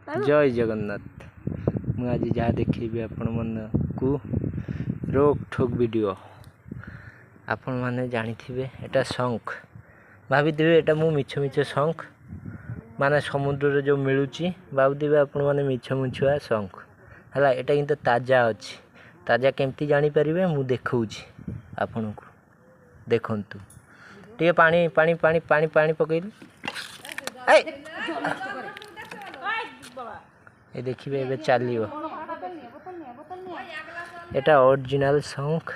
जय जगन्नाथ। मुझे आज जहाँ देखी आपण मन को रोक ठोक वीडियो आपण मैंने जानी थे एटा शंख भाभी एटा मु मिछ मिछ शंख माने समुद्र जो मिलूची भावी आपण मैंने मिछ मिछुआ शंख है एटा किंतु ताजा अच्छी ताजा केमती जानीपर मु देखौची आपण को देखंतु टे पानी पानी पानी पानी पानी पकईलु ये देखिए एबे चलियो एटा ओरिजिनल शंख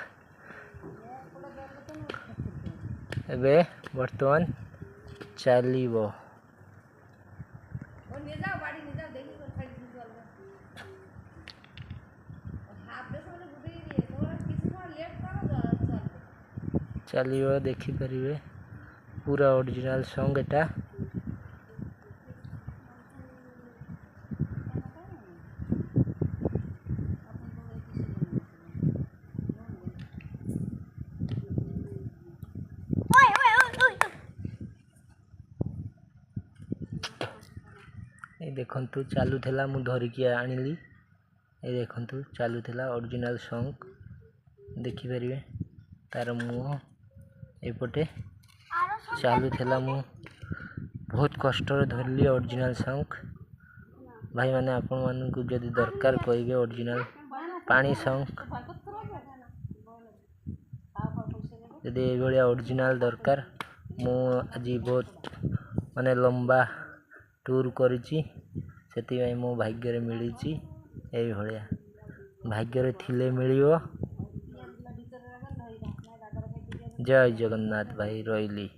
एबे वर्तमान चलिबो चलियो देखी परिवे पूरा ओरिजिनल शंख एटा ये देखंतु चालू थेला मु धरिकी आनिली ये देखंतु चालू थेला ओरिजिनल शंख देखि परिवे तार मुह एपटे चालू थेला मु बहुत कष्ट धरली ओरिजिनल शंख भाई माने आपण मान को जदि दरकार कहिबे ओरिजिनल पानी शंख जदि ए भलिया ओरिजिनल दरकार मु आज बहुत माने लंबा टूर करिछि सेति मो भाग्य रे मिलिछि एई भलिया भाग्य रे थिले मिलियो। जय जगन्नाथ भाई रहिली।